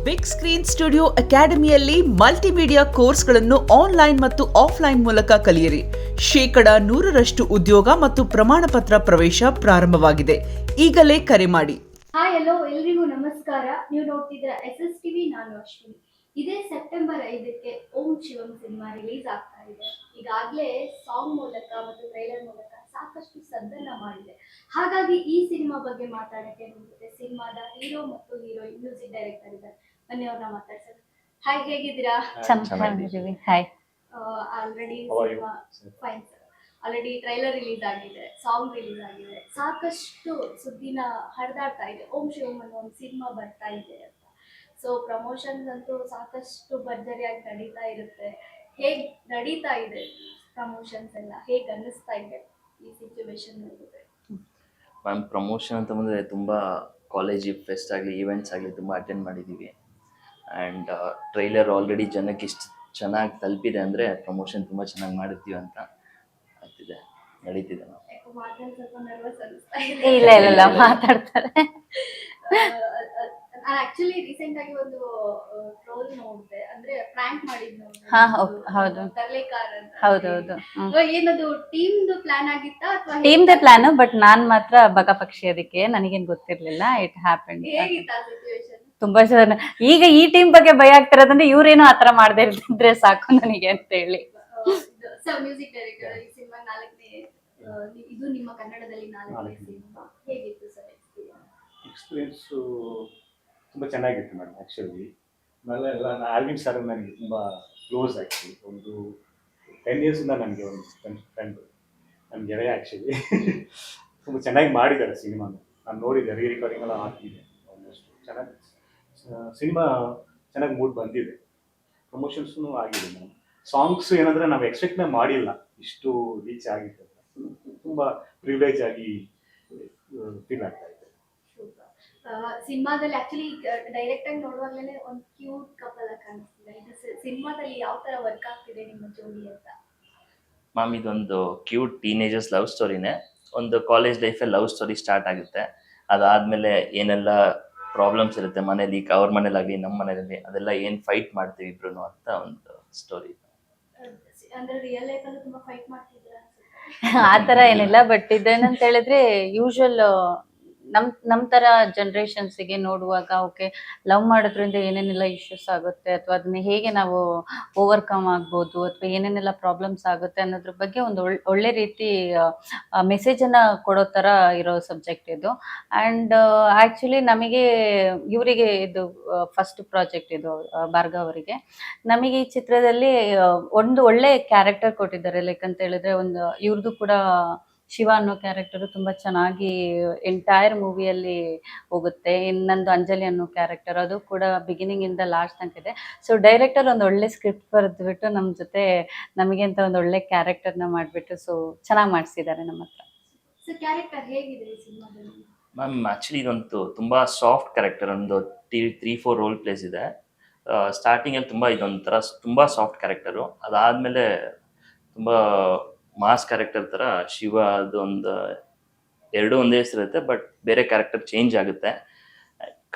Big screen studio ಅಕಾಡೆಮಿಯಲ್ಲಿ multimedia ಕೋರ್ಸ್ಗಳನ್ನು online ಮತ್ತು ಆಫ್ಲೈನ್ ಮೂಲಕ ಕಲಿಯಿರಿ. 100% ಉದ್ಯೋಗ ಮತ್ತು ಪ್ರಮಾಣ ಪತ್ರ ಪ್ರವೇಶ ಪ್ರಾರಂಭವಾಗಿದೆ. ಈಗಲೇ ಕರೆ ಮಾಡಿ. ಹಾಯ್ ಹಲೋ ಎಲ್ರಿಗೂ ನಮಸ್ಕಾರ. ನೀವು ನೋಡ್ತಿದ್ದೀರಾ SSTV. ನಾನು ಅಶ್ವಿನಿ. ಇದೇ ಸೆಪ್ಟೆಂಬರ್ 5ಕ್ಕೆ ಓಂ ಶಿವಂ ಸಿನಿಮಾ ರಿಲೀಸ್ ಆಗ್ತಾ ಇದೆ. ಈಗಾಗಲೇ ಸಾಂಗ್ ಮೂಲಕ ಮತ್ತು ಟ್ರೈಲರ್ ಮೂಲಕ ಸಾಕಷ್ಟು ಸದ್ದನ್ನ ಮಾಡಿದೆ. ಹಾಗಾಗಿ ಈ ಸಿನಿಮಾ ಬಗ್ಗೆ ಮಾತಾಡಕ್ಕೆ ನಿಮ್ಮ ಜೊತೆ ಸಿನಿಮಾದ ಹೀರೋ ಮತ್ತು ಹೀರೋಯಿನ್ ಮ್ಯೂಸಿಕ್ ಡೈರೆಕ್ಟರ್ ಇದ್ದಾರೆ. ಬನ್ನಿ ಅವ್ರನ್ನ ಮಾತಾಡ್ಸೋಣ. ಹಾಯ್, ಹೇಗಿದ್ದೀರಾ? ಚೆನ್ನಾಗಿದ್ದೀವಿ. Hi. Already cinema fine sir. Already trailer release ಆಗಿದೆ, ಸಾಂಗ್ ರಿಲೀಸ್ ಆಗಿದೆ, ಸಾಕಷ್ಟು ಸುದ್ದಿನ ಹರಿದಾಡ್ತಾ ಇದೆ. ಓಂ ಶಿವಂ ಅನ್ನೋ ಒಂದು ಸಿನಿಮಾ ಬರ್ತಾ ಇದೆ ಅಂತ. ಸೊ ಪ್ರಮೋಷನ್ಸ್ ಅಂತೂ ಸಾಕಷ್ಟು ಭರ್ಜರಿಯಾಗಿ ನಡೀತಾ ಇರುತ್ತೆ. ಹೇಗ್ ನಡೀತಾ ಇದೆ ಪ್ರಮೋಷನ್ಸ್ ಎಲ್ಲ? ಹೇಗ್ ಅನ್ನಿಸ್ತಾ ಇದೆ ಈ ಸಿಚುವೇಶನ್ ನೋಡಿದ್ರೆ? ಮ್ಯಾಮ್, ಪ್ರಮೋಷನ್ ಅಂತ ಬಂದರೆ ತುಂಬ ಕಾಲೇಜ್ ಫೆಸ್ಟ್ ಆಗಲಿ ಈವೆಂಟ್ಸ್ ಆಗಲಿ ತುಂಬ ಅಟೆಂಡ್ ಮಾಡಿದ್ದೀವಿ. ಆ್ಯಂಡ್ ಟ್ರೈಲರ್ ಆಲ್ರೆಡಿ ಜನಕ್ಕೆ ಇಷ್ಟು ಚೆನ್ನಾಗಿ ತಲುಪಿದೆ ಅಂದರೆ ಪ್ರಮೋಷನ್ ತುಂಬ ಚೆನ್ನಾಗಿ ಮಾಡಿರ್ತೀವಿ ಅಂತ ಆಗ್ತಿದೆ, ನಡೀತಿದೆ. ಮಾತಾಡಿ ಸ್ವಲ್ಪ ನರ್ವಸ್ ಅನಿಸ್ತಾ ಇದೆ. ಇಲ್ಲ ಮಾತಾಡ್ತಾರೆ. ನಾನು ಆಕ್ಚುಲಿ ರೀಸೆಂಟ್ ಆಗಿ ಒಂದು ಟ್ರೋಲ್ ನೋಡಿದೆ, ಅಂದ್ರೆ ಪ್ರ್ಯಾಂಕ್ ಮಾಡಿದ್ನು. ಹೌದು. ತರ್ಲೆಕಾರ್ ಅಂತ. ಹೌದೌದು. ಏನದು ಟೀಮ್ದು ಪ್ಲಾನ್ ಆಗಿತ್ತಾ ಅಥವಾ ಟೀಮ್ದೇ ಪ್ಲಾನ್, ಬಟ್ ನಾನ್ ಮಾತ್ರ ಬಗಪಕ್ಷಿ. ಅದಕ್ಕೆ ನನಗೇನ್ ಗೊತ್ತಿರ್ಲಿಲ್ಲ. It happened. ಹೇಗಿತ್ತು ಆ ಸಿಚುವೇಶನ್? ತುಂಬಾ ಜನ ಈಗ ಈ ಟೀಮ್ ಬಗ್ಗೆ ಭಯ ಆಗ್ತಿರೋದಂದ್ರೆ ಇವ್ರೇನೋ ಆತರ ಮಾಡದೇ ಇದ್ರೆ ಸಾಕು ನನಗೆ ಅಂತ ಹೇಳಿ. ಮ್ಯೂಸಿಕ್ ಡೈರೆಕ್ಟರ್, ಈ ಸಿನಿಮಾ 4ನೇ, ಇದು ನಿಮ್ಮ ಕನ್ನಡದಲ್ಲಿ 4ನೇ ಸಿನಿಮಾ. ಹೇಗಿತ್ತು ಸರ್ ಎಕ್ಸ್ಪೀರಿಯನ್ಸ್? ತುಂಬ ಚೆನ್ನಾಗಿತ್ತು ಮೇಡಮ್. ಆ್ಯಕ್ಚುಲಿ ಆಮೇಲೆ ಆಲ್ವಿನ್ ಸರ್ ನನಗೆ ತುಂಬ ಕ್ಲೋಸ್. ಆ್ಯಕ್ಚುಲಿ ಒಂದು 10 ಇಯರ್ಸಿಂದ ನನಗೆ ಒಂದು ಫ್ರೆಂಡ್, ನನ್ನ ಗೆಳೆಯ. ಆ್ಯಕ್ಚುಲಿ ತುಂಬ ಚೆನ್ನಾಗಿ ಮಾಡಿದ್ದಾರೆ ಸಿನಿಮಾನ. ನಾನು ನೋಡಿದ್ದೆ, ರಿಕಾರ್ಡಿಂಗ್ ಎಲ್ಲ ಆಗ್ತಿದೆ. ಆಲ್ಮೋಸ್ಟ್ ಚೆನ್ನಾಗಿ ಸಿನಿಮಾ ಚೆನ್ನಾಗಿ ಮೂಡ್ ಬಂದಿದೆ. ಪ್ರಮೋಷನ್ಸೂ ಆಗಿದೆ ಮೇಡಮ್. ಸಾಂಗ್ಸ್ ಏನಂದರೆ ನಾವು ಎಕ್ಸ್ಪೆಕ್ಟ್ನೇ ಮಾಡಿಲ್ಲ ಇಷ್ಟು ರೀಚ್ ಆಗಿದೆ. ತುಂಬ ಪ್ರಿವಿಲೇಜ್ ಆಗಿ ಫೀಲ್ ಆಗ್ತಾ ಇದೆ. ಸಿನಿಮಾದಲ್ಲಿ ಆಕ್ಚುಲಿ ಡೈರೆಕ್ಟ್ ಆಗಿ ನೋಡುವಾಗಲೇ ಒಂದು ಕ್ಯೂಟ್ ಕಪಲ್ ಕಾಣಿಸ್ತಿದೆ. ಇದು ಸಿನಿಮಾದಲ್ಲಿ ಯಾವ ತರ ವರ್ಕ್ ಆಗ್ತಿದೆ ನಿಮ್ಮ ಜೋಡಿ ಅಂತ? ಮ್ಯಾಮ್, ಇದೊಂದು ಕ್ಯೂಟ್ ಟೀನೇಜರ್ಸ್ ಲವ್ ಸ್ಟೋರಿನೇ. ಒಂದು ಕಾಲೇಜ್ ಲೈಫಲ್ಲಿ ಲವ್ ಸ್ಟೋರಿ ಸ್ಟಾರ್ಟ್ ಆಗುತ್ತೆ. ಅದಾದಮೇಲೆ ಏನೆಲ್ಲ ಪ್ರಾಬ್ಲಮ್ಸ್ ಇರುತ್ತೆ ಮನೇಲಿ, ಅವ್ರ ಮನೇಲಾಗಲಿ ನಮ್ಮ ಮನೇಲಿ, ಅದೆಲ್ಲ ಏನು ಫೈಟ್ ಮಾಡ್ತೀವಿ ಇಬ್ರು ಅಂತ ಒಂದು ಸ್ಟೋರಿ. ಅಂದ್ರೆ ರಿಯಲ್ ಲೈಫ್ ಅಲ್ಲೂ ತುಂಬಾ ಫೈಟ್ ಮಾಡ್ತಿದ್ದೀರಾ ಅನ್ಸುತ್ತೆ. ಆತರ ಏನಿಲ್ಲ, ಬಟ್ ಇದೇನಂತ ಹೇಳಿದ್ರೆ ಯೂಶುವಲ್ ನಮ್ ತರ ಜನರೇಷನ್ಸ್ಗೆ ನೋಡುವಾಗ ಓಕೆ, ಲವ್ ಮಾಡೋದ್ರಿಂದ ಏನೇನೆಲ್ಲ ಇಶ್ಯೂಸ್ ಆಗುತ್ತೆ ಅಥವಾ ಅದನ್ನ ಹೇಗೆ ನಾವು ಓವರ್ಕಮ್ ಆಗ್ಬೋದು ಅಥವಾ ಏನೇನೆಲ್ಲ ಪ್ರಾಬ್ಲಮ್ಸ್ ಆಗುತ್ತೆ ಅನ್ನೋದ್ರ ಬಗ್ಗೆ ಒಂದು ಒಳ್ಳೆ ರೀತಿ ಮೆಸೇಜನ್ನು ಕೊಡೋ ಥರ ಇರೋ ಸಬ್ಜೆಕ್ಟ್ ಇದು. ಆ್ಯಂಡ್ ಆ್ಯಕ್ಚುಲಿ ನಮಗೆ ಇವರಿಗೆ ಇದು ಫಸ್ಟ್ ಪ್ರಾಜೆಕ್ಟ್ ಇದು, ಭಾರ್ಗವ್ ಅವರಿಗೆ. ನಮಗೆ ಈ ಚಿತ್ರದಲ್ಲಿ ಒಂದು ಒಳ್ಳೆ ಕ್ಯಾರೆಕ್ಟರ್ ಕೊಟ್ಟಿದ್ದಾರೆ. ಲೈಕ್ ಅಂತ ಹೇಳಿದ್ರೆ ಒಂದು ಇವ್ರದ್ದು ಕೂಡ ಶಿವ ಅನ್ನೋ ಕ್ಯಾರೆಕ್ಟರು ತುಂಬ ಚೆನ್ನಾಗಿ ಎಂಟೈರ್ ಮೂವಿಯಲ್ಲಿ ಹೋಗುತ್ತೆ. ಇನ್ನೊಂದು ಅಂಜಲಿ ಅನ್ನೋ ಕ್ಯಾರೆಕ್ಟರ್, ಅದು ಕೂಡ ಬಿಗಿನಿಂಗ್ ಇಂದ ಲಾಸ್ಟ್ ತನಕ ಇದೆ. ಸೊ ಡೈರೆಕ್ಟರ್ ಒಂದು ಒಳ್ಳೆ ಸ್ಕ್ರಿಪ್ಟ್ ಬರೆದ್ಬಿಟ್ಟು ನಮ್ಮ ಜೊತೆ ನಮಗೆ ಅಂತ ಒಂದು ಒಳ್ಳೆ ಕ್ಯಾರೆಕ್ಟರ್ನ ಮಾಡಿಬಿಟ್ಟು ಸೊ ಚೆನ್ನಾಗಿ ಮಾಡಿಸಿದ್ದಾರೆ ನಮ್ಮ ಹತ್ರ. ಸೊ ಕ್ಯಾರೆಕ್ಟರ್ ಹೇಗಿದೆ ಈ ಸಿನಿಮಾದಲ್ಲಿ? ಮ್ಯಾಮ್, ಆ್ಯಕ್ಚುಲಿ ಇದೊಂದು ತುಂಬ ಸಾಫ್ಟ್ ಕ್ಯಾರೆಕ್ಟರ್. ಒಂದು 3-4 ರೋಲ್ ಪ್ಲೇಸ್ ಇದೆ. ಸ್ಟಾರ್ಟಿಂಗಲ್ಲಿ ಇದೊಂಥರ ತುಂಬ ಸಾಫ್ಟ್ ಕ್ಯಾರೆಕ್ಟರು. ಅದಾದಮೇಲೆ ತುಂಬ ಮಾಸ್ ಕ್ಯಾರೆಕ್ಟರ್ ಥರ ಶಿವ, ಅದೊಂದು ಎರಡೂ ಒಂದೇ ಹೆಸರಿರುತ್ತೆ, ಬಟ್ ಬೇರೆ ಕ್ಯಾರೆಕ್ಟರ್ ಚೇಂಜ್ ಆಗುತ್ತೆ.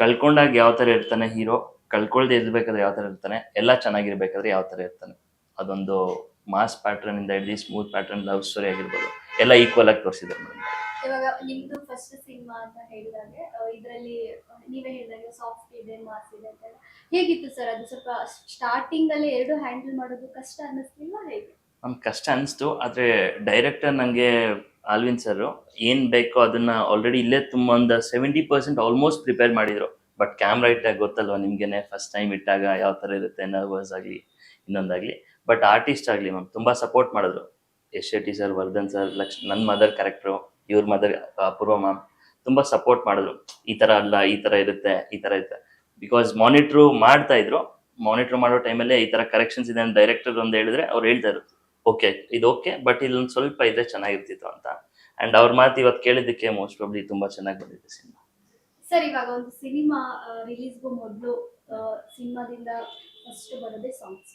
ಕಳ್ಕೊಂಡಾಗ ಯಾವ ಥರ ಇರ್ತಾನೆ ಹೀರೋ, ಕಳ್ಕೊಳ್ದೆ ಇರಬೇಕಾದ್ರೆ ಯಾವ ಥರ ಇರ್ತಾನೆ, ಎಲ್ಲ ಚೆನ್ನಾಗಿರ್ಬೇಕಾದ್ರೆ ಯಾವ ಥರ ಇರ್ತಾನೆ, ಅದೊಂದು ಮಾಸ್ ಪ್ಯಾಟ್ರನ್ ಇಂದ ಹಿಡಿದು ಸ್ಮೂತ್ ಪ್ಯಾಟ್ರನ್ ಲವ್ ಸ್ಟೋರಿ ಆಗಿರ್ಬೋದು, ಎಲ್ಲ ಈಕ್ವಲ್ ಆಗಿ ತೋರಿಸಿದ್ದಾರೆ ಮೇಡಮ್. ಇವಾಗ ನಿಮ್ದು ಫಸ್ಟ್ ಸಿನಿಮಾ ಅಂತ ಹೇಳಿದಾಗೆ ಇದರಲ್ಲಿ ನೀವೇ ಹೇಳಿದಾಗೆ ಸಾಫ್ಟ್ ಇದೆ, ಮಾಸ್ ಇದೆ ಅಂತ. ಹೇಗಿತ್ತು ಸರ್ ಅದು? ಸ್ವಲ್ಪ ಸ್ಟಾರ್ಟಿಂಗ್ ಅಲ್ಲಿ ಎರಡು ಹ್ಯಾಂಡಲ್ ಮಾಡೋದು ಕಷ್ಟ ಅನ್ನಿಸ್ಲಿಲ್ಲ? ಹೇಗೆ? ನಮ್ಗೆ ಕಷ್ಟ ಅನಿಸ್ತು, ಆದರೆ ಡೈರೆಕ್ಟರ್ ನನಗೆ ಆಲ್ವಿನ್ ಸರ್ ಏನು ಬೇಕೋ ಅದನ್ನು ಆಲ್ರೆಡಿ ಇಲ್ಲೇ ತುಂಬ ಒಂದು 70% ಆಲ್ಮೋಸ್ಟ್ ಪ್ರಿಪೇರ್ ಮಾಡಿದರು. ಬಟ್ ಕ್ಯಾಮ್ರಾ ಇಟ್ಟಾಗ ಗೊತ್ತಲ್ವ ನಿಮಗೇನೆ, ಫಸ್ಟ್ ಟೈಮ್ ಇಟ್ಟಾಗ ಯಾವ ಥರ ಇರುತ್ತೆ, ನರ್ವಸ್ ಆಗಲಿ ಇನ್ನೊಂದಾಗಲಿ. ಬಟ್ ಆರ್ಟಿಸ್ಟ್ ಆಗಲಿ ಮ್ಯಾಮ್ ತುಂಬ ಸಪೋರ್ಟ್ ಮಾಡಿದ್ರು. S Shetty sir, Vardhan sir, ನನ್ನ ಮದರ್ ಕ್ಯಾರೆಕ್ಟ್ರು, ಇವ್ರ ಮದರ್ ಅಪೂರ್ವ ಮ್ಯಾಮ್ ತುಂಬ ಸಪೋರ್ಟ್ ಮಾಡಿದ್ರು. ಈ ಥರ ಅಲ್ಲ, ಈ ಥರ ಇರುತ್ತೆ, ಈ ಥರ ಇರುತ್ತೆ. ಬಿಕಾಸ್ ಮಾನಿಟ್ರು ಮಾಡ್ತಾಯಿದ್ರು. ಮಾನಿಟ್ರ್ ಮಾಡೋ ಟೈಮಲ್ಲೇ ಈ ಥರ ಕರೆಕ್ಷನ್ಸ್ ಇದೆ ಅಂತ ಡೈರೆಕ್ಟರ್ ಒಂದು ಹೇಳಿದ್ರೆ ಅವ್ರು ಹೇಳ್ತಾ ಇದ್ರು, ಓಕೆ ಇದು ಓಕೆ, ಬಟ್ ಇಲ್ಲೊಂದು ಸ್ವಲ್ಪ ಇದ್ರೆ ಚೆನ್ನಾಗಿರ್ತಿತ್ತು ಅಂತ. ಆ್ಯಂಡ್ ಅವ್ರ ಮಾತು ಇವತ್ತು ಕೇಳಿದ್ದಕ್ಕೆ ಮೋಸ್ಟ್ ಪ್ರಾಬ್ಲಿ ತುಂಬ ಚೆನ್ನಾಗಿ ಬಂದಿದೆ ಸಿನಿಮಾ. ಸರ್, ಇವಾಗ ಒಂದು ಸಿನಿಮಾ ರಿಲೀಸ್ಗೂ ಮೊದಲು ಸಿನಿಮಾದಿಂದ ಫಸ್ಟ್ ಬರೋದೇ ಸಾಂಗ್ಸ್,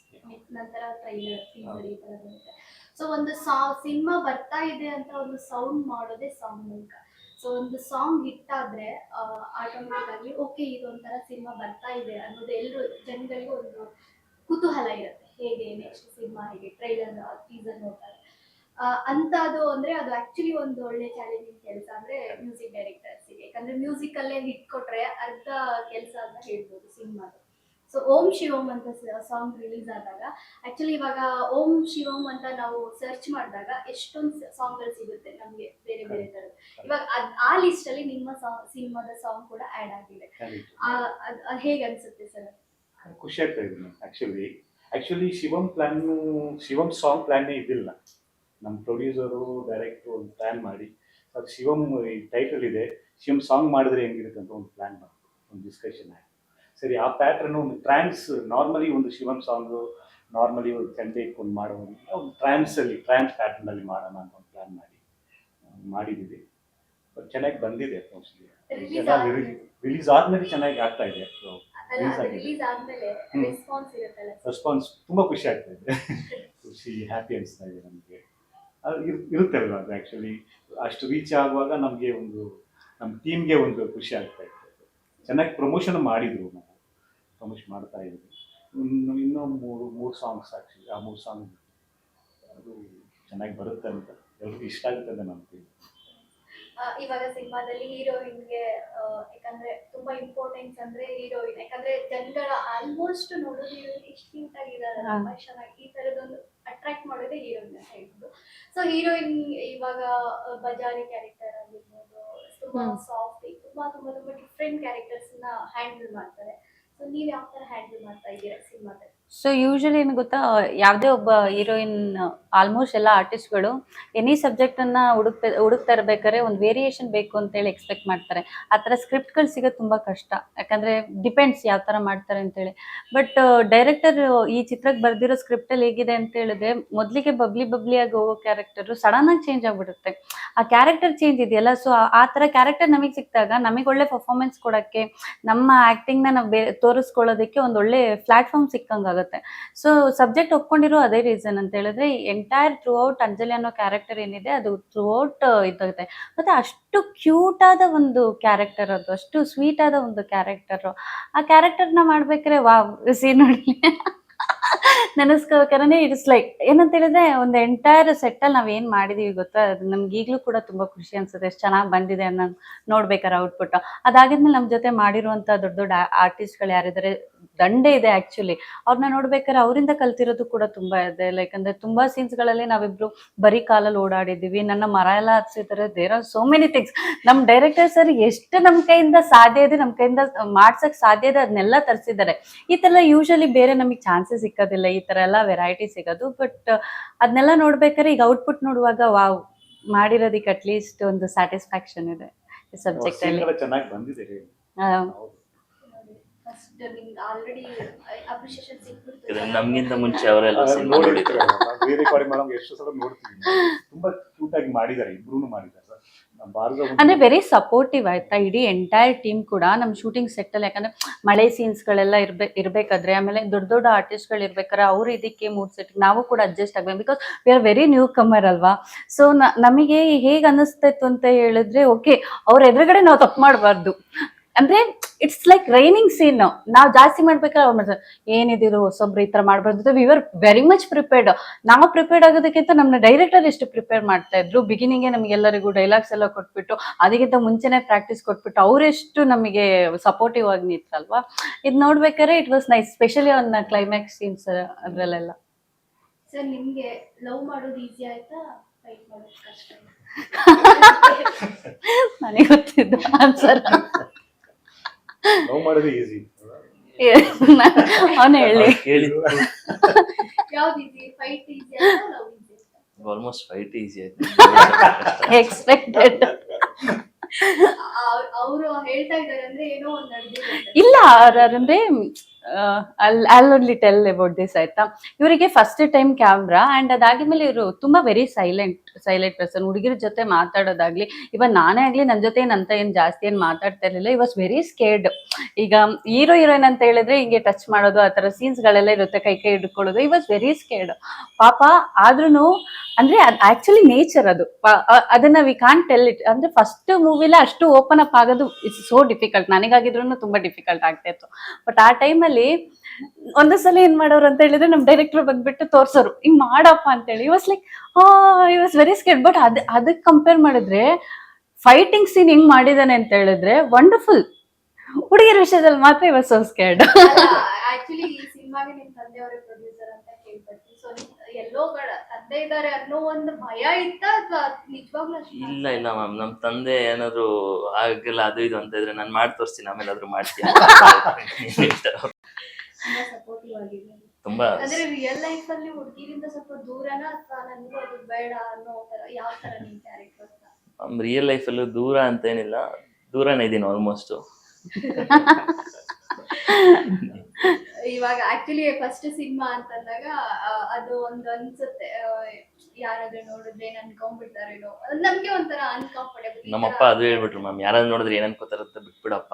ನಂತರ ಟ್ರೈಲರ್, ಟೀಸರ್ ಈ ಥರ ಬರುತ್ತೆ. ಸೊ ಒಂದು ಸಿನಿಮಾ ಬರ್ತಾ ಇದೆ ಅಂತ ಒಂದು ಸೌಂಡ್ ಮಾಡೋದೇ ಸಾಂಗ್ ಮೂಲಕ. ಸೊ ಒಂದು ಸಾಂಗ್ ಹಿಟ್ ಆದ್ರೆ ಆಟೋಮೆಟಿಕ್ ಆಗಿ ಓಕೆ ಇದೊಂಥರ ಸಿನಿಮಾ ಬರ್ತಾ ಇದೆ ಅನ್ನೋದು ಎಲ್ರು ಜನಗಳಿಗೆ ಒಂದು ಕುತೂಹಲ ಇರುತ್ತೆ, ಹೇಗೆ ನೆಕ್ಸ್ಟ್ ಸಿನಿಮಾ, ಹೇಗೆ ಟ್ರೈಲರ್ ಟೀಸರ್ ನೋಡ್ತಾರೆ ಅಂತ. ಅದು ಅಂದ್ರೆ ಅದು ಆಕ್ಚುಲಿ ಒಂದು ಒಳ್ಳೆ ಚಾಲೆಂಜಿಂಗ್ ಕೆಲಸ ಅಂದ್ರೆ ಮ್ಯೂಸಿಕ್ ಡೈರೆಕ್ಟರ್ಸ್ಗೆ, ಯಾಕಂದ್ರೆ ಮ್ಯೂಸಿಕ್ ಅಲ್ಲೇ ಹಿಟ್ ಕೊಟ್ರೆ ಅರ್ಧ ಕೆಲಸ ಅಂತ ಹೇಳ್ಬೋದು ಸಿನಿಮಾದು. ಸೊ ಓಂ ಶಿವಂ ಅಂತ ಸಾಂಗ್ ರಿಲೀಸ್ ಆದಾಗ ಆಕ್ಚುಲಿ ಇವಾಗ ಓಂ ಶಿವಂ ಅಂತ ನಾವು ಸರ್ಚ್ ಮಾಡಿದಾಗ ಎಷ್ಟೊಂದು ಸಾಂಗ್ಗಳು ಸಿಗುತ್ತೆ ನಮ್ಗೆ ಬೇರೆ ಬೇರೆ ತರದ್ದು. ಇವಾಗ ಆ ಲಿಸ್ಟ್ ಅಲ್ಲಿ ನಿಮ್ಮ ಸಿನಿಮಾದ ಸಾಂಗ್ ಕೂಡ ಆಡ್ ಆಗಿದೆ. ಅದ್ ಹೇಗೆ ಅನ್ಸುತ್ತೆ ಸರ್? ಖುಷಿ ಆಗ್ತಾ ಇದೆ ಮ್ಯಾಮ್. ಆಕ್ಚುಲಿ ಶಿವಂ ಸಾಂಗ್ ಪ್ಲಾನ್ನೇ ಇದಿಲ್ಲ. ನಮ್ಮ ಪ್ರೊಡ್ಯೂಸರು ಡೈರೆಕ್ಟ್ರು ಒಂದು ಪ್ಲ್ಯಾನ್ ಮಾಡಿ ಅದು ಶಿವಂ ಈ ಟೈಟಲ್ ಇದೆ, ಶಿವಂ ಸಾಂಗ್ ಮಾಡಿದ್ರೆ ಹೆಂಗಿರುತ್ತೆ ಅಂತ ಒಂದು ಪ್ಲ್ಯಾನ್ ಮಾಡಿ ಒಂದು ಡಿಸ್ಕಷನ್ ಆಯಿತು. ಸರಿ, ಆ ಪ್ಯಾಟ್ರನ್ ಒಂದು ಟ್ರಾನ್ಸ್, ನಾರ್ಮಲಿ ಒಂದು ಶಿವಂ ಸಾಂಗು ನಾರ್ಮಲಿ ಒಂದು ಚಂಡೆಗೆ ಒಂದು ಮಾಡೋದು, ಒಂದು ಟ್ರಾನ್ಸ್ ಪ್ಯಾಟ್ರನಲ್ಲಿ ಮಾಡೋಣ ಅಂತ ಒಂದು ಪ್ಲ್ಯಾನ್ ಮಾಡಿದ್ದೀವಿ. ಬಟ್ ಚೆನ್ನಾಗಿ ಬಂದಿದೆ. ರಿಲೀಸ್ ಆದ್ಮೇಲೆ ಚೆನ್ನಾಗಿ ಆಗ್ತಾ ಇದೆ. ರಿಲೀಸ್ ಆದ್ಮೇಲೆ ರೆಸ್ಪಾನ್ಸ್ ಇರುತ್ತಲ್ಲ, ರೆಸ್ಪಾನ್ಸ್ ತುಂಬ ಖುಷಿ ಆಗ್ತಾ ಇದೆ. ಖುಷಿ, ಹ್ಯಾಪಿ ಅನಿಸ್ತಾ ಇದೆ ನಮಗೆ. ಅದು ಇರುತ್ತಲ್ವ, ಅದು ಆ್ಯಕ್ಚುಲಿ ಅಷ್ಟು ರೀಚ್ ಆಗುವಾಗ ನಮಗೆ ಒಂದು ನಮ್ಮ ಟೀಮ್ಗೆ ಒಂದು ಖುಷಿ ಆಗ್ತಾ ಇತ್ತು. ಚೆನ್ನಾಗಿ ಪ್ರಮೋಷನ್ ಮಾಡಿದ್ರು, ನಾವು ಪ್ರಮೋಷನ್ ಮಾಡ್ತಾ ಇದ್ವಿ. ಇನ್ನೂ ಮೂರು ಸಾಂಗ್ಸ್ ಆ್ಯಕ್ಚುಲಿ, ಆ 3 ಸಾಂಗ್ ಅದು ಚೆನ್ನಾಗಿ ಬರುತ್ತೆ ಅಂತ ಎಲ್ರಿಗೂ ಇಷ್ಟ ಆಗುತ್ತೆ ಅಂತ ನಂಬ್ತೀವಿ. ಇವಾಗ ಸಿನಿಮಾದಲ್ಲಿ ಹೀರೋಯಿನ್ಗೆ ಯಾಕಂದ್ರೆ ತುಂಬಾ ಇಂಪಾರ್ಟೆನ್ಸ್ ಅಂದ್ರೆ ಹೀರೋಯಿನ್, ಯಾಕಂದ್ರೆ ಜನಗಳ ಆಲ್ಮೋಸ್ಟ್ ನೋಡೋದು ಹೀರೋಯಿನ್ ಎಷ್ಟು ಕ್ಯೂಟ್ ಆಗಿದ್ದಾರೆ, ತುಂಬಾ ಚೆನ್ನಾಗಿ ಈ ತರದೊಂದು ಅಟ್ರಾಕ್ಟ್ ಮಾಡೋದೇ ಹೀರೋಯಿನ್ ಅಂತ ಹೇಳ್ಬೋದು. ಸೊ ಹೀರೋಯಿನ್ ಇವಾಗ ಬಜಾರಿ ಕ್ಯಾರೆಕ್ಟರ್ ಆಗಿರ್ಬೋದು, ತುಂಬಾ ಸಾಫ್ಟ್, ತುಂಬಾ ತುಂಬಾ ತುಂಬಾ ಡಿಫ್ರೆಂಟ್ ಕ್ಯಾರೆಕ್ಟರ್ಸ್ ನ ಹ್ಯಾಂಡಲ್ ಮಾಡ್ತಾರೆ. ಸೊ ನೀವ್ ಯಾವ ತರ ಹ್ಯಾಂಡಲ್ ಮಾಡ್ತಾ ಇದ್ದೀರಾ ಸಿನಿಮಾದಲ್ಲಿ? ಸೊ ಯೂಶಲಿ ಏನು ಗೊತ್ತಾ, ಯಾವುದೇ ಒಬ್ಬ ಹೀರೋಯಿನ್, ಆಲ್ಮೋಸ್ಟ್ ಎಲ್ಲ ಆರ್ಟಿಸ್ಟ್ಗಳು ಎನಿ ಸಬ್ಜೆಕ್ಟನ್ನು ಹುಡುಕ್ತಾ ಇರ್ಬೇಕಾದ್ರೆ ಒಂದು ವೇರಿಯೇಷನ್ ಬೇಕು ಅಂತೇಳಿ ಎಕ್ಸ್ಪೆಕ್ಟ್ ಮಾಡ್ತಾರೆ. ಆ ಥರ ಸ್ಕ್ರಿಪ್ಟ್ಗಳು ಸಿಗೋದು ತುಂಬ ಕಷ್ಟ, ಯಾಕಂದರೆ ಡಿಪೆಂಡ್ಸ್ ಯಾವ ಥರ ಮಾಡ್ತಾರೆ ಅಂತೇಳಿ. ಬಟ್ ಡೈರೆಕ್ಟರ್ ಈ ಚಿತ್ರಕ್ಕೆ ಬರೆದಿರೋ ಸ್ಕ್ರಿಪ್ಟಲ್ಲಿ ಹೇಗಿದೆ ಅಂತ ಹೇಳಿದ್ರೆ, ಮೊದಲಿಗೆ ಬಬ್ಲಿಯಾಗಿ ಹೋಗೋ ಕ್ಯಾರೆಕ್ಟರು ಸಡನ್ನಾಗಿ ಚೇಂಜ್ ಆಗಿಬಿಡುತ್ತೆ. ಆ ಕ್ಯಾರೆಕ್ಟರ್ ಚೇಂಜ್ ಇದೆಯಲ್ಲ, ಸೊ ಆ ಥರ ಕ್ಯಾರೆಕ್ಟರ್ ನಮಗೆ ಸಿಕ್ಕಿದಾಗ ನಮಗೆ ಒಳ್ಳೆ ಪರ್ಫಾರ್ಮೆನ್ಸ್ ಕೊಡೋಕ್ಕೆ, ನಮ್ಮ ಆ್ಯಕ್ಟಿಂಗ್ನ ನಾವು ತೋರಿಸ್ಕೊಳ್ಳೋದಕ್ಕೆ ಒಂದು ಒಳ್ಳೆ ಪ್ಲಾಟ್ಫಾರ್ಮ್ ಸಿಕ್ಕಂಗಾಗುತ್ತೆ. ಸೊ ಸಬ್ಜೆಕ್ಟ್ ಒಪ್ಕೊಂಡಿರೋ ಅದೇ ರೀಸನ್ ಅಂತ ಹೇಳಿದ್ರೆ, ಎಂಟೈರ್ ಥ್ರೂ ಔಟ್ ಅಂಜಲಿ ಅನ್ನೋ ಕ್ಯಾರೆಕ್ಟರ್ ಏನಿದೆ ಅದು ಥ್ರೂ ಔಟ್ ಇದಾಗುತ್ತೆ. ಮತ್ತೆ ಅಷ್ಟು ಕ್ಯೂಟ್ ಆದ ಒಂದು ಕ್ಯಾರೆಕ್ಟರ್, ಅದು ಅಷ್ಟು ಸ್ವೀಟ್ ಆದ ಒಂದು ಕ್ಯಾರೆಕ್ಟರ್. ಆ ಕ್ಯಾರೆಕ್ಟರ್ನ ಮಾಡ್ಬೇಕಾದ್ರೆ ವಾವ್, ಸಿ ನೋಡಿ ನೆನೆಸ್ಕೋಬೇಕಾದ್ರೆ ಇಟ್ಸ್ ಲೈಕ್ ಏನಂತ ಹೇಳಿದ್ರೆ, ಒಂದು ಎಂಟೈರ್ ಸೆಟ್ಟಲ್ಲಿ ನಾವು ಏನು ಮಾಡಿದೀವಿ ಗೊತ್ತಾ, ಅದು ನಮ್ಗೆ ಈಗಲೂ ಕೂಡ ತುಂಬ ಖುಷಿ ಅನ್ಸುತ್ತೆ. ಎಷ್ಟು ಚೆನ್ನಾಗಿ ಬಂದಿದೆ ಅನ್ನೋ ನೋಡ್ಬೇಕಾರೆ ಔಟ್ಪುಟ್. ಅದಾಗಿದ್ಮೇಲೆ ನಮ್ಮ ಜೊತೆ ಮಾಡಿರುವಂಥ ದೊಡ್ಡ ದೊಡ್ಡ ಆರ್ಟಿಸ್ಟ್ಗಳು ಯಾರಿದ್ದಾರೆ, ದಂಡೆ ಇದೆ ಆ್ಯಕ್ಚುಲಿ. ಅವ್ರನ್ನ ನೋಡ್ಬೇಕಾದ್ರೆ ಅವರಿಂದ ಕಲ್ತಿರೋದು ಕೂಡ ತುಂಬ ಇದೆ. ಲೈಕ್ ಅಂದರೆ ತುಂಬ ಸೀನ್ಸ್ಗಳಲ್ಲಿ ನಾವಿಬ್ರು ಬರೀ ಕಾಲಲ್ಲಿ ಓಡಾಡಿದ್ದೀವಿ, ನನ್ನ ಮರ ಎಲ್ಲ ಹತ್ಸಿದ್ದಾರೆ. There are so many things. ನಮ್ಮ ಡೈರೆಕ್ಟರ್ ಸರ್ ಎಷ್ಟು ನಮ್ಮ ಕೈಯಿಂದ ಸಾಧ್ಯ ಇದೆ, ನಮ್ಮ ಕೈಯಿಂದ ಮಾಡ್ಸೋಕ್ಕೆ ಸಾಧ್ಯ ಇದೆ, ಅದನ್ನೆಲ್ಲ ತರಿಸಿದ್ದಾರೆ. ಈ ಥರ ಯೂಶಲಿ ಬೇರೆ ನಮಗೆ ಚಾನ್ಸಸ್ ಸಿಕ್ಕೋದಿಲ್ಲ, ಈ ಥರ ಎಲ್ಲ ವೆರೈಟಿ ಸಿಗೋದು. ಬಟ್ ಅದನ್ನೆಲ್ಲ ನೋಡ್ಬೇಕಾದ್ರೆ ಈಗ ಔಟ್ಪುಟ್ ನೋಡುವಾಗ ವಾವ್, ಮಾಡಿರೋದಕ್ಕೆ ಅಟ್ಲೀಸ್ಟ್ ಒಂದು ಸ್ಯಾಟಿಸ್ಫ್ಯಾಕ್ಷನ್ ಇದೆ ಈ ಸಬ್ಜೆಕ್ಟ್ ಅಲ್ಲಿ. ಚೆನ್ನಾಗಿ ಬಂದಿದೆ. ಫಸ್ಟ್ ನಿಮ್ಗೆ ಆಲ್ರೆಡಿ ಅಪ್ರಿಷಿಯೇಷನ್ ಸಿಕ್ಬಿಡ್ತು. ನಮ್ಗಿಂತ ಮುಂಚೆ ಅವರೆಲ್ಲ ಸಿನಿಮಾ ನೋಡಿದ್ರು. ರೆಕಾರ್ಡಿಂಗ್ ಮಾಡೋದು ಎಷ್ಟು ಸಲ ನೋಡ್ತೀವಿ. ತುಂಬಾ ಕ್ಯೂಟ್ ಆಗಿ ಮಾಡಿದ್ದಾರೆ, ಇಬ್ರು ಮಾಡಿದ್ದಾರೆ. ಅಂದ್ರೆ ವೆರಿ ಸಪೋರ್ಟಿವ್ ಆಯ್ತಾ, ಇಡೀ ಎಂಟೈರ್ ಟೀಮ್ ಕೂಡ ನಮ್ಮ ಶೂಟಿಂಗ್ ಸೆಟ್ ಅಲ್ಲಿ. ಯಾಕಂದ್ರೆ ಮಳೆ ಸೀನ್ಸ್ಗಳೆಲ್ಲ ಇರ್ಬೇಕಾದ್ರೆ, ಆಮೇಲೆ ದೊಡ್ಡ ದೊಡ್ಡ ಆರ್ಟಿಸ್ಟ್ಗಳು ಇರ್ಬೇಕಾದ್ರೆ ಅವ್ರು ಇದಕ್ಕೆ ಮೂಡ್ ಸೆಟ್ ನಾವು ಕೂಡ ಅಡ್ಜಸ್ಟ್ ಆಗ್ಬೇಕು. Because we are very newcomer ಅಲ್ವಾ. ಸೊ ನಮಗೆ ಹೇಗೆ ಅನ್ನಿಸ್ತಾಯಿತ್ತು ಅಂತ ಹೇಳಿದ್ರೆ, ಓಕೆ ಅವ್ರ ಎದುರುಗಡೆ ನಾವು ತಪ್ಪು ಮಾಡಬಾರ್ದು. ಅಂದ್ರೆ ಇಟ್ಸ್ ಲೈಕ್ ರೈನಿಂಗ್ ಸೀನ್, ನಾವು ಜಾಸ್ತಿ ಮಾಡ್ಬೇಕಾದ್ರೆ ಅವ್ರು ಮಾಡ್ತಾರೆ ಏನಿದಿರು ಹೊಸೊಬ್ರು ಈ ತರ ಮಾಡ್ಬಾರ್ದು. V are very much prepared. ನಾವು ಪ್ರಿಪೇರ್ಡ್ ಆಗೋದಕ್ಕಿಂತ ನಮ್ಮ ಡೈರೆಕ್ಟರ್ ಎಷ್ಟು ಪ್ರಿಪೇರ್ ಮಾಡ್ತಾ ಇದ್ರು. ಬಿಗಿನಿಂಗ್ ನಮಗೆಲ್ಲರಿಗೂ ಡೈಲಾಗ್ಸ್ ಎಲ್ಲ ಕೊಟ್ಬಿಟ್ಟು, ಅದಕ್ಕಿಂತ ಮುಂಚೆನೆ ಪ್ರಾಕ್ಟೀಸ್ ಕೊಟ್ಬಿಟ್ಟು ಅವರೆಷ್ಟು ನಮಗೆ ಸಪೋರ್ಟಿವ್ ಆಗಿ ನಿಂತಲ್ವಾ. ಇದು ನೋಡ್ಬೇಕಾದ್ರೆ it was nice, specially on climax scenes ಅದ್ರಲ್ಲೆಲ್ಲ. ಸರ್ ನಿಮ್ಗೆ ಲವ್ ಮಾಡೋದು ಈಸಿ ಆಯ್ತಾ, ಫೈಟ್ ಮಾಡೋದು ಕಷ್ಟ? ನನಗೆ ಗೊತ್ತಿದ್ದು ಆನ್ಸರ್. ಲವ್ ಮಾಡೋದು ಈಸಿ, ಅವನು ಹೇಳಿ. ಯಾವ್ದು ಈಸಿ, ಫೈಟ್ ಈಸಿ ಆಯ್ತಾ ಲವ್ ಈಸಿ ಆಯ್ತಾ? ಆಲ್ಮೋಸ್ಟ್ ಫೈಟ್ ಈಸಿ ಆಯ್ತು. ಎಕ್ಸ್ಪೆಕ್ಟೆಡ್. ಅವರು ಹೇಳ್ತಾ ಇದಾರೆ ಅಂದ್ರೆ ಏನೋ ಒಂದು ನಡೆದಿದೆ. ಇಲ್ಲ, ಅಂದ್ರೆ I'll only tell about this ಆಯ್ತಾ. ಇವರಿಗೆ ಫಸ್ಟ್ ಟೈಮ್ ಕ್ಯಾಮ್ರಾ ಅಂಡ್ ಅದಾಗಿದ್ಮೇಲೆ ಇವರು ತುಂಬಾ ವೆರಿ ಸೈಲೆಂಟ್ ಪರ್ಸನ್. ಹುಡುಗಿರ ಜೊತೆ ಮಾತಾಡೋದಾಗ್ಲಿ, ಇವನ್ ನಾನೇ ಆಗ್ಲಿ ನನ್ನ ಜೊತೆ ಏನಂತ ಏನ್ ಜಾಸ್ತಿ ಏನ್ ಮಾತಾಡ್ತಾ ಇರ್ಲಿಲ್ಲ. ಈ ವಾಸ್ ವೆರಿ ಸ್ಕೇರ್ಡ್. ಈಗ ಹೀರೋಯಿನ್ ಅಂತ ಹೇಳಿದ್ರೆ ಹಿಂಗೆ ಟಚ್ ಮಾಡೋದು, ಆ ತರ ಸೀನ್ಸ್ ಗಳೆಲ್ಲ ಇರುತ್ತೆ, ಕೈ ಹಿಡ್ಕೊಳ್ಳೋದು. ಈ ವಾಸ್ ವೆರಿ ಸ್ಕೇರ್ಡ್ ಪಾಪ. ಆದ್ರೂನು ಅಂದ್ರೆ ಆಕ್ಚುಲಿ ನೇಚರ್ ಅದು. ಅದನ್ನ ವಿ ಕಾಂಟ್ ಟೆಲ್ ಇಟ್. ಅಂದ್ರೆ ಫಸ್ಟ್ ಮೂವಿಲ ಅಷ್ಟು ಓಪನ್ ಅಪ್ ಆಗೋದು ಇಟ್ಸ್ ಸೋ ಡಿಫಿಕಲ್ಟ್. ನನಗಾಗಿದ್ರು ತುಂಬಾ ಡಿಫಿಕಲ್ಟ್ ಆಗ್ತಾ ಇತ್ತು. ಬಟ್ ಆ ಟೈಮಲ್ಲಿ ಒಂದೊಂದ್ಸಲ ಏನ್ ಮಾಡೋರು ಅಂತ ಹೇಳಿದ್ರೆ ನಮ್ ಡೈರೆಕ್ಟರ್ ಬಂದ್ಬಿಟ್ಟು ತೋರ್ಸೋರು, ಹಿಂಗ್ ಮಾಡಪ್ಪ ಅಂತೇಳಿ. Was like I was very scared. But ಅದಕ್ಕೆ ಕಂಪೇರ್ ಮಾಡಿದ್ರೆ ಫೈಟಿಂಗ್ ಸೀನ್ ಹೆಂಗ್ ಮಾಡಿದಾನೆ ಅಂತ ಹೇಳಿದ್ರೆ ವಂಡರ್ಫುಲ್. ಹುಡುಗಿರ ವಿಷಯದಲ್ಲಿ ಮಾತ್ರ ಇವಾಗ ಸೋ ಸ್ಕೇರ್ಡ್. ಆಕ್ಚುಲಿ ಈ ಸಿನಿಮಾಗೆ ನಿಮ್ ತಂದೆಯವರೇ ಪ್ರೊಡ್ಯೂಸರ್ ಅಂತ ಕೇಳ್ಪಟ್ಟಿ. ಸೊ ಎಲ್ಲೋ ತಂದೆ ಇದಾರೆ ಅನ್ನೋ ಒಂದು ಭಯ ಇತ್ತ ಅಥವಾ ನಿಜವಾಗ್ಲೂ ಇಲ್ಲ ಮ್ಯಾಮ್, ನಮ್ ತಂದೆ ಏನಾದ್ರು ಆಗಿಲ್ಲ ಅದು ಇದು ಅಂತ ಇದ್ರೆ ನಾನು ಮಾಡಿ ತೋರಿಸ್ತೀನಿ, ಆಮೇಲೆ ಆದ್ರೂ ಮಾಡ್ತೀನಿ. ತುಂಬಾ ಸಪೋರ್ಟಿವ್ ಆಗಿದೆ. ತುಂಬಾ ಅಂದ್ರೆ ರಿಯಲ್ ಲೈಫ್ ಅಲ್ಲಿ ಹುಡುಗಿರಿಂದ ಸ್ವಲ್ಪ ದೂರನ ಅಥವಾ ನನ್ಗೂ ಅದು ಬೇಡ ಅನ್ನೋ ತರ ಯಾವ ತರ ನಿಮ್ ಕ್ಯಾರೆಕ್ಟರ್? ರಿಯಲ್ ಲೈಫಲ್ಲೂ ದೂರ ಅಂತ ಏನಿಲ್ಲ, ದೂರನೇ ಇದೀನಿ ಆಲ್ಮೋಸ್ಟ್. ಇವಾಗ ಆಕ್ಚುಲಿ ಫಸ್ಟ್ ಸಿನಿಮಾ ಅಂತಂದಾಗ ಅದು ಒಂದು ಅನ್ಸುತ್ತೆ, ಯಾರಾದ್ರೂ ನೋಡಿದ್ರೆ ಏನ್ ಅನ್ಕೊಂಡ್ಬಿಡ್ತಾರೇನೋ, ನಮ್ಗೆ ಒಂಥರ ಅನ್ಕಂಫರ್ಟೇಬಲ್. ನಮ್ಮಪ್ಪ ಅದು ಹೇಳ್ಬಿಟ್ರು ಮ್ಯಾಮ್, ಯಾರಾದ್ರೂ ನೋಡಿದ್ರೆ ಏನ್ ಅನ್ಕೋತಾರಂತ ಬಿಟ್ಬಿಡಪ್ಪ,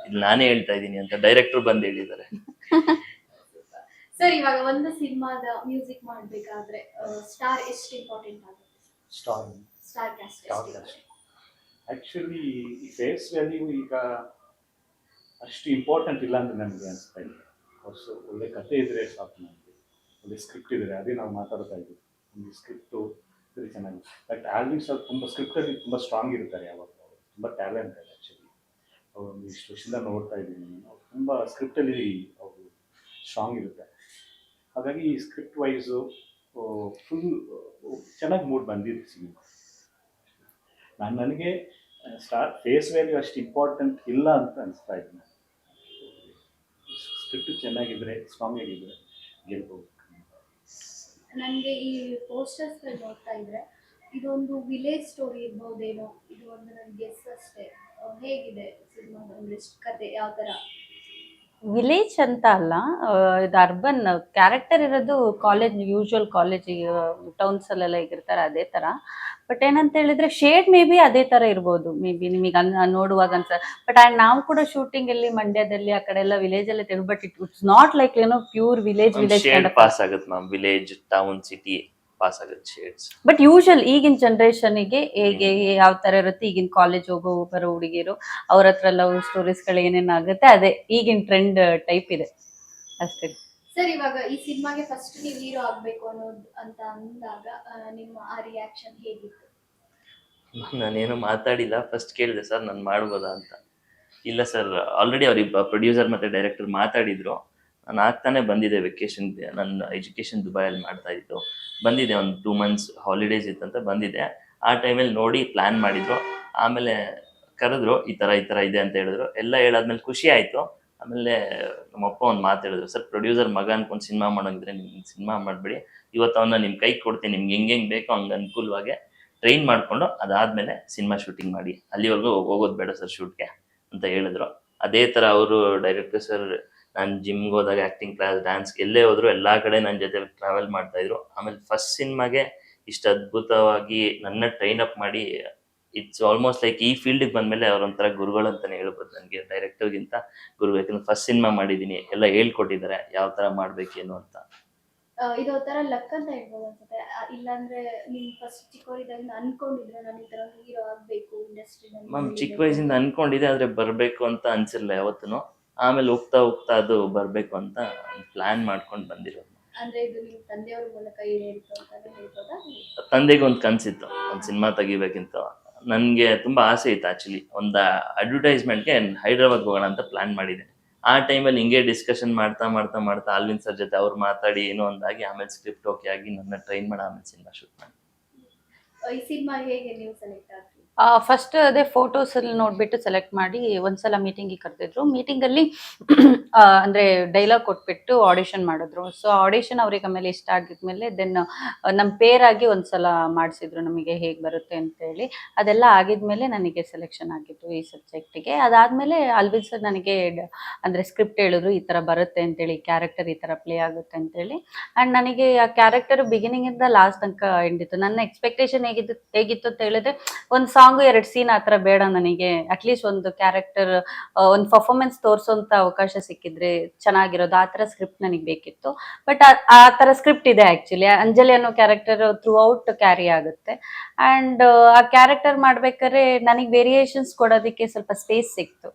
ಇಲ್ಲಿ ನಾನೇ ಹೇಳ್ತಾ ಇದೀನಿ ಅಂತ ಡೈರೆಕ್ಟರ್ ಬಂದು ಹೇಳಿದ್ದಾರೆ. ಸರ್, ಇವಾಗ ಒಂದು ಸಿನಿಮಾದ ಮ್ಯೂಸಿಕ್ ಮಾಡ್ಬೇಕಾದ್ರೆ ಸ್ಟಾರ್ ಎಷ್ಟು ಇಂಪಾರ್ಟೆಂಟ್ ಆಗುತ್ತೆ? ಸ್ಟಾರ್ ಕ್ಯಾಸ್ಟ್ ಆಕ್ಚುಲಿ ಈ ಫೇಸ್ ವ್ಯಾಲ್ಯೂ ಈಗ ಅಷ್ಟು ಇಂಪಾರ್ಟೆಂಟ್ ಇಲ್ಲ ಅಂತ ನನಗೆ ಅನಿಸ್ತಾ ಇದೆ. ಒಳ್ಳೆ ಕತೆ ಇದ್ರೆ ಸಾಕು ನಮಗೆ, ಒಳ್ಳೆ ಸ್ಕ್ರಿಪ್ಟ್ ಇದ್ರೆ, ಅದೇ ನಾವು ಮಾತಾಡ್ತಾ ಇದ್ದೀವಿ. ಒಂದು ಸ್ಕ್ರಿಪ್ಟು ಇದ್ರೆ ಚೆನ್ನಾಗಿ. ಬಟ್ ಆಲ್ವಿನ್ ಸರ್ ತುಂಬ ಸ್ಕ್ರಿಪ್ಟಲ್ಲಿ ತುಂಬ ಸ್ಟ್ರಾಂಗ್ ಇರ್ತಾರೆ. ಯಾವಾಗ ತುಂಬ ಟ್ಯಾಲೆಂಟ್ ಇದೆ ಆ್ಯಕ್ಚುಲಿ. ಅವರು ಇಷ್ಟು ವರ್ಷದಿಂದ ನೋಡ್ತಾ ಇದ್ದೀನಿ, ಅವ್ರು ತುಂಬ ಸ್ಕ್ರಿಪ್ಟಲ್ಲಿ ಅವರು ಸ್ಟ್ರಾಂಗ್ ಇರುತ್ತೆ. ಹಾಗಾಗಿ ಈ ಸ್ಕ್ರಿಪ್ಟ್ ವೈಸು ಫುಲ್ ಚೆನ್ನಾಗಿ ಮೂಡ್ ಬಂದಿದೆ ಸಿನಿಮಾ. ನನಗೆ ಫೇಸ್ ವ್ಯಾಲ್ಯೂ ಅಷ್ಟು ಇಂಪಾರ್ಟೆಂಟ್ ಇಲ್ಲ ಅಂತ ಅನಿಸ್ತಾ ಇದೆ. ಸ್ಕ್ರಿಪ್ಟ್ ಚೆನ್ನಾಗಿದ್ರೆ, ಸ್ಟ್ರಾಂಗ್ ಆಗಿದ್ರೆ ಗೆಲ್ಬಹುದು. ನನಗೆ ಈ ಪೋಸ್ಟರ್ಸ್ ನೋಡ್ತಾ ಇದ್ರೆ ಇದೊಂದು ವಿಲೇಜ್ ಸ್ಟೋರಿ ಇರ್ಬೋದೇನೋ, ಇದು ಒಂದು ನನ್ನ ಗೆಸ್ ಅಷ್ಟೇ. ಹೇಗಿದೆ ಸಿನಿಮಾ ಕತೆ, ಯಾವ ತರ? ವಿಲೇಜ್ ಅಂತ ಅಲ್ಲ, ಇದು ಅರ್ಬನ್. ಕ್ಯಾರೆಕ್ಟರ್ ಇರೋದು ಕಾಲೇಜ್, ಯೂಶುವಲ್ ಕಾಲೇಜ್ ಟೌನ್ಸ್ ಅಲ್ಲೆಲ್ಲ ಹೇಗಿರ್ತಾರೆ ಅದೇ ತರ. ಬಟ್ ಏನಂತ ಹೇಳಿದ್ರೆ ಶೇಡ್ ಮೇ ಬಿ ಅದೇ ತರ ಇರ್ಬೋದು, ಮೇ ಬಿ ನಿಮಗೆ ನೋಡುವಾಗ ಅನ್ಸ. ಬಟ್ ನಾವು ಕೂಡ ಶೂಟಿಂಗ್ ಅಲ್ಲಿ ಮಂಡ್ಯದಲ್ಲಿ ಆ ಕಡೆ ಎಲ್ಲ ವಿಲೇಜ್ ಅಲ್ಲಿ ತಿಳ್ದು, ಬಟ್ ಇಟ್ಸ್ ನಾಟ್ ಲೈಕ್ ಏನೋ ಪ್ಯೂರ್ ವಿಲೇಜ್ ಪಾಸ್ ಆಗುತ್ತೆ ma'am. Village, town, city pass ಆಗುತ್ತೆ ಶೇಡ್ಸ್. ಬಟ್ ಯೂಶುವಲ್ ಈಗಿನ ಜನರೇಷನ್ಗೆ ಹೇಗೆ ಯಾವ ತರ ಇರುತ್ತೆ, ಈಗಿನ ಕಾಲೇಜ್ ಹೋಗೋ ಬರೋ ಹುಡುಗಿರು ಅವ್ರ ಹತ್ರ ಲವ್ ಸ್ಟೋರೀಸ್ಗಳು ಏನೇನಾಗುತ್ತೆ ಅದೇ ಈಗಿನ ಟ್ರೆಂಡ್ ಟೈಪ್ ಇದೆ ಅಷ್ಟೇ. ಸರ್, ಇವಾಗ ಈ ಸಿನಿಮಾಗೆ ಫಸ್ಟ್ ನೀವು ಹೀರೋ ಆಗ್ಬೇಕು ಅನ್ನೋದು ಅಂತ ಅಂದಾಗ ನಿಮ್ಮ ಆ ರಿಯಾಕ್ಷನ್ ಹೇಗಿತ್ತು? ನಾನೇನು ಮಾತಾಡಿಲ್ಲ. ಫಸ್ಟ್ ಕೇಳಿದೆ, ಸರ್ ನಾನು ಮಾಡ್ಬೋದಾ ಅಂತ. ಇಲ್ಲ ಸರ್, ಆಲ್ರೆಡಿ ಅವ್ರಿಗೆ ಪ್ರೊಡ್ಯೂಸರ್ ಮತ್ತೆ ಡೈರೆಕ್ಟರ್ ಮಾತಾಡಿದ್ರು. ನಾನು ಆಗ್ತಾನೆ ಬಂದಿದ್ದೆ ವೆಕೇಶನ್, ನನ್ನ ಎಜುಕೇಶನ್ ದುಬೈಯಲ್ಲಿ ಮಾಡ್ತಾ ಇದ್ದು. ಬಂದಿದ್ದೆ, ಒಂದು 2 months ಹಾಲಿಡೇಸ್ ಇತ್ತಂತ ಬಂದಿದ್ದೆ. ಆ ಟೈಮಲ್ಲಿ ನೋಡಿ ಪ್ಲ್ಯಾನ್ ಮಾಡಿದ್ರು. ಆಮೇಲೆ ಕರೆದ್ರು, ಈ ಥರ ಇದೆ ಅಂತ ಹೇಳಿದ್ರು. ಎಲ್ಲ ಹೇಳಾದ್ಮೇಲೆ ಖುಷಿ ಆಯಿತು. ಆಮೇಲೆ ನಮ್ಮಪ್ಪ ಒಂದು ಮಾತು ಹೇಳಿದ್ರು, ಸರ್ ಪ್ರೊಡ್ಯೂಸರ್ ಮಗ ಅನ್ಕೊಂಡು ಸಿನಿಮಾ ಮಾಡೋಂಗಿದ್ರೆ ನಿಮ್ಗೆ ಸಿನಿಮಾ ಮಾಡಿಬಿಡಿ, ಇವತ್ತು ಅವನ್ನ ನಿಮ್ಮ ಕೈಗೆ ಕೊಡ್ತೀನಿ, ನಿಮ್ಗೆ ಹೆಂಗೆ ಬೇಕೋ ಹಂಗೆ ಅನುಕೂಲವಾಗಿ ಟ್ರೈನ್ ಮಾಡಿಕೊಂಡು ಅದಾದಮೇಲೆ ಸಿನಿಮಾ ಶೂಟಿಂಗ್ ಮಾಡಿ, ಅಲ್ಲಿವರೆಗೂ ಹೋಗೋದು ಬೇಡ ಸರ್ ಶೂಟ್ಗೆ ಅಂತ ಹೇಳಿದ್ರು. ಅದೇ ಥರ ಅವರು ಡೈರೆಕ್ಟರ್ ಸರ್, ನಾನು ಜಿಮ್ಗೆ ಹೋದಾಗ ಆ್ಯಕ್ಟಿಂಗ್ ಕ್ಲಾಸ್, ಡ್ಯಾನ್ಸ್ಗೆ ಎಲ್ಲೇ ಹೋದ್ರು ಎಲ್ಲ ಕಡೆ ನನ್ನ ಜೊತೆ ಟ್ರಾವೆಲ್ ಮಾಡ್ತಾಯಿದ್ರು. ಆಮೇಲೆ ಫಸ್ಟ್ ಸಿನಿಮಾಗೆ ಇಷ್ಟು ಅದ್ಭುತವಾಗಿ ನನ್ನ ಟ್ರೈನ್ ಅಪ್ ಮಾಡಿ, ಇಟ್ಸ್ ಆಲ್ಮೋಸ್ಟ್ ಲೈಕ್ ಈ ಫೀಲ್ಡಿಗೆ ಬಂದಮೇಲೆ ಅವರೊಂಥರ ಗುರುಗಳು ಅಂತಲೇ ಹೇಳ್ಬೋದು ನನಗೆ, ಡೈರೆಕ್ಟರ್ಗಿಂತ ಗುರು. ಯಾಕಂದ್ರೆ ಫಸ್ಟ್ ಸಿನಿಮಾ ಮಾಡಿದ್ದೀನಿ, ಎಲ್ಲ ಹೇಳ್ಕೊಟ್ಟಿದ್ದಾರೆ ಯಾವ ಥರ ಮಾಡಬೇಕೇನು ಅಂತ. ಇದು ತರ ಲಕ್ ಅಂತ ಹೇಳ್ಬೋದು ಅನ್ಸುತ್ತೆ. ಇಲ್ಲಾಂದ್ರೆ ನೀವು ಫಸ್ಟ್ ಚಿಕ್ಕವರಿದ್ದಾಗ ಅನ್ಕೊಂಡಿದ್ರೆ ನಾನು ಈ ತರ ಹೀರೋ ಆಗ್ಬೇಕು ಇಂಡಸ್ಟ್ರಿನಲ್ಲಿ? ಮ್ಯಾಮ್, ಚಿಕ್ಕ ವಯಸ್ಸಿಂದ ಅನ್ಕೊಂಡಿದ್ದೆ, ಆದರೆ ಬರಬೇಕು ಅಂತ ಅನ್ಸಿರ್ಲಿಲ್ಲ ಯಾವತ್ತೂ. ಆಮೇಲೆ ಹೋಗ್ತಾ ಅದು ಬರಬೇಕು ಅಂತ ಪ್ಲಾನ್ ಮಾಡ್ಕೊಂಡು ಬಂದಿರೋದು. ಅಂದ್ರೆ ಇದು ನೀವು ತಂದೆಯವ್ರ ಮೂಲಕ ಏನೇಳ್ತು ಅಂತ ಹೇಳ್ಬೋದಾ? ತಂದೆಗೆ ಒಂದು ಕನಸಿತ್ತು, ಒಂದು ಸಿನಿಮಾ ತೆಗಿಬೇಕಿಂತ. ನನಗೆ ತುಂಬ ಆಸೆ ಇತ್ತು ಆ್ಯಕ್ಚುಲಿ. ಒಂದು ಅಡ್ವರ್ಟೈಸ್ಮೆಂಟ್ಗೆ ಹೈದ್ರಾಬಾದ್ಗೆ ಹೋಗೋಣ ಅಂತ ಪ್ಲ್ಯಾನ್ ಮಾಡಿದೆ. ಆ ಟೈಮಲ್ಲಿ ಹಿಂಗೆ ಡಿಸ್ಕಷನ್ ಮಾಡ್ತಾ ಆಲ್ವಿನ್ ಸರ್ ಜೊತೆ ಅವ್ರು ಮಾತಾಡಿ ಏನೋ ಒಂದಾಗಿ, ಆಮೇಲೆ ಸ್ಕ್ರಿಪ್ಟ್ ಓಕೆ ಆಗಿ ನನ್ನ ಟ್ರೈನ್ ಮಾಡಿ ಆಮೇಲೆ ಸಿನಿಮಾ ಶೂಟ್ ಮಾಡಿ. ಈ ಸಿನಿಮಾ ಹೇಗೆ ನೀವು ಸೆಲೆಕ್ಟ್ ಆಗ್ತೀವಿ? ಫಸ್ಟ್ ಅದೇ ಫೋಟೋಸ್ ಅಲ್ಲಿ ನೋಡ್ಬಿಟ್ಟು ಸೆಲೆಕ್ಟ್ ಮಾಡಿ ಒಂದ್ಸಲ ಮೀಟಿಂಗಿಗೆ ಕರೆದಿದ್ರು. ಮೀಟಿಂಗಲ್ಲಿ ಅಂದ್ರೆ ಡೈಲಾಗ್ ಕೊಟ್ಬಿಟ್ಟು ಆಡಿಷನ್ ಮಾಡಿದ್ರು. ಸೊ ಆಡಿಷನ್ ಅವ್ರಿಗೆ ಆಮೇಲೆ ಇಷ್ಟ ಆಗಿದ್ಮೇಲೆ ದೆನ್ ನಮ್ಮ ಪೇರ್ ಆಗಿ ಒಂದ್ಸಲ ಮಾಡಿಸಿದ್ರು ನಮಗೆ ಹೇಗೆ ಬರುತ್ತೆ ಅಂತೇಳಿ. ಅದೆಲ್ಲ ಆಗಿದ್ಮೇಲೆ ನನಗೆ ಸೆಲೆಕ್ಷನ್ ಆಗಿತ್ತು ಈ ಸಬ್ಜೆಕ್ಟಿಗೆ. ಅದಾದ್ಮೇಲೆ ಅಲ್ವಿನ್ ಸರ್ ನನಗೆ ಅಂದ್ರೆ ಸ್ಕ್ರಿಪ್ಟ್ ಹೇಳಿದ್ರು, ಈ ಥರ ಬರುತ್ತೆ ಅಂತೇಳಿ, ಕ್ಯಾರೆಕ್ಟರ್ ಈ ಥರ ಪ್ಲೇ ಆಗುತ್ತೆ ಅಂತೇಳಿ. ಆ್ಯಂಡ್ ನನಗೆ ಆ ಕ್ಯಾರೆಕ್ಟರ್ ಬಿಗಿನಿಂಗಿಂದ ಲಾಸ್ಟ್ ತನಕ ಎಂಡಿತ್ತು. ನನ್ನ ಎಕ್ಸ್ಪೆಕ್ಟೇಷನ್ ಹೇಗಿತ್ತು ಅಂತ ಹೇಳಿದ್ರೆ, ಒಂದು ಸಾಂಗು 2 ಸೀನ್ ಆ ಥರ ಬೇಡ ನನಗೆ. ಅಟ್ಲೀಸ್ಟ್ ಒಂದು ಕ್ಯಾರೆಕ್ಟರ್ ಒಂದು ಪರ್ಫಾರ್ಮೆನ್ಸ್ ತೋರಿಸೋಂಥ ಅವಕಾಶ ಸಿಕ್ಕಿದ್ರೆ ಚೆನ್ನಾಗಿರೋದು, ಆ ಥರ ಸ್ಕ್ರಿಪ್ಟ್ ನನಗೆ ಬೇಕಿತ್ತು. ಬಟ್ ಆ ಥರ ಸ್ಕ್ರಿಪ್ಟ್ ಇದೆ ಆ್ಯಕ್ಚುಲಿ. ಅಂಜಲಿ ಅನ್ನೋ ಕ್ಯಾರೆಕ್ಟರ್ ಥ್ರೂ ಔಟ್ ಕ್ಯಾರಿ ಆಗುತ್ತೆ. ಆ್ಯಂಡ್ ಆ ಕ್ಯಾರೆಕ್ಟರ್ ಮಾಡ್ಬೇಕಾದ್ರೆ ನನಗೆ ವೇರಿಯೇಷನ್ಸ್ ಕೊಡೋದಕ್ಕೆ ಸ್ವಲ್ಪ ಸ್ಪೇಸ್ ಸಿಕ್ತು.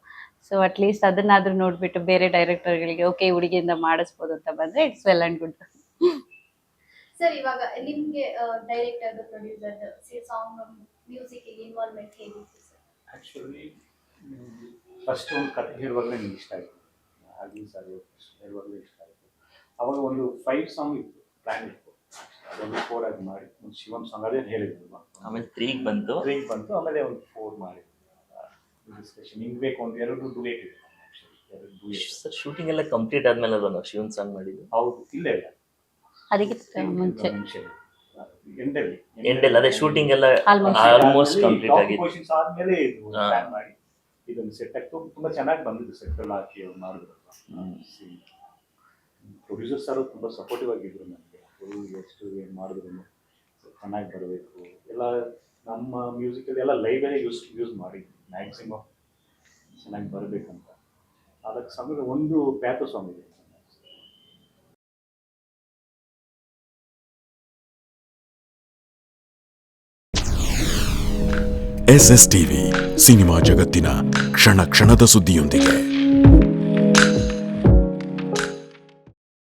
ಸೊ ಅಟ್ಲೀಸ್ಟ್ ಅದನ್ನಾದ್ರೂ ನೋಡ್ಬಿಟ್ಟು ಬೇರೆ ಡೈರೆಕ್ಟರ್ಗಳಿಗೆ ಓಕೆ ಹುಡುಗಿಯಿಂದ ಮಾಡಿಸ್ಬೋದು ಅಂತ ಬಂದ್ರೆ it's well and good. Sir, ಇವಾಗ ನಿಮ್ಗೆ director, producer, song music involvement ಹೇಗಿತ್ತು ಸರ್? ಆ್ಯಕ್ಚುಲಿ ಫಸ್ಟ್ ಒಂದು ಕತೆ ಹೇಳುವಾಗಲೇ ನಿಮ್ಗೆ ಇಷ್ಟ ಆಯಿತು, ಆಲ್ವಿನ್ ಸರ್ ಹೇಳುವಾಗಲೇ ಇಷ್ಟ ಆಯಿತು. ಅವಾಗ ಒಂದು 5 ಸಾಂಗ್ ಇತ್ತು, ಪ್ಲ್ಯಾನ್ ಇತ್ತು. ಅದೊಂದು 4 ಆಗಿ ಮಾಡಿ, ಒಂದು ಶಿವಮ್ ಸಾಂಗ್ ಅದೇ ಹೇಳಿದ್ರು. ಆಮೇಲೆ 3 ಬಂತು, ಆಮೇಲೆ ಒಂದು 4 ಮಾಡಿ ಡಿಸ್ಕಷನ್. ಹಿಂಗೆ ಬೇಕು ಒಂದು 2 ಡುಯೆಟ್ ಇದೆ. ಸರ್ ಶೂಟಿಂಗ್ ಎಲ್ಲ ಕಂಪ್ಲೀಟ್ ಆದ್ಮೇಲೆ ಅದನ್ನು ಶಿವನ್ ಸಾಂಗ್ ಮಾಡಿದ್ದು. ಹೌದು, ಇಲ್ಲ ಇಲ್ಲ ಅದಕ್ಕಿಂತ ಮುಂಚೆ ಎಂಡಲ್ಲಿ ಅದೇ ಶೂಟಿಂಗ್ ಎಲ್ಲ Almost. ಆಲ್ಮೋಸ್ಟ್ ಕಂಪ್ಲೀಟ್ ಆಗಿದೆ. ಕ್ವಶನ್ಸ್ ಆದ್ಮೇಲೆ ಇದು ಹಾ. ಪ್ಲಾನ್ ಮಾಡಿ ಇದೊಂದು ಸೆಟ್ ಆಗ್ತು. ತುಂಬಾ ಚೆನ್ನಾಗಿ ಬಂದಿದ್ದು ಸೆಟ್ ಎಲ್ಲ ಹಾಕಿ ಅವ್ರು ಮಾಡಿದ್ರು. ಪ್ರೊಡ್ಯೂಸರ್ ಸರ್ ತುಂಬಾ ಸಪೋರ್ಟಿವ್ ಆಗಿದ್ರು ನನಗೆ. ಎಷ್ಟು ಏನು ಮಾಡಿದ್ರು ಚೆನ್ನಾಗಿ ಬರಬೇಕು ಎಲ್ಲ. ನಮ್ಮ ಮ್ಯೂಸಿಕಲ್ಲಿ ಎಲ್ಲ ಲೈವೇ ಯೂಸ್ ಮಾಡಿ ಮ್ಯಾಕ್ಸಿಮಮ್ ಚೆನ್ನಾಗಿ ಬರಬೇಕಂತ. ಅದಕ್ಕೆ ಸಮಯ ಒಂದು ಪ್ಯಾಥೋ ಸಾಂಗ್ ಇದೆ. SSTV ಸಿನಿಮಾ ಜಗತ್ತಿನ ಕ್ಷಣ ಕ್ಷಣದ ಸುದ್ದಿಯೊಂದಿಗೆ.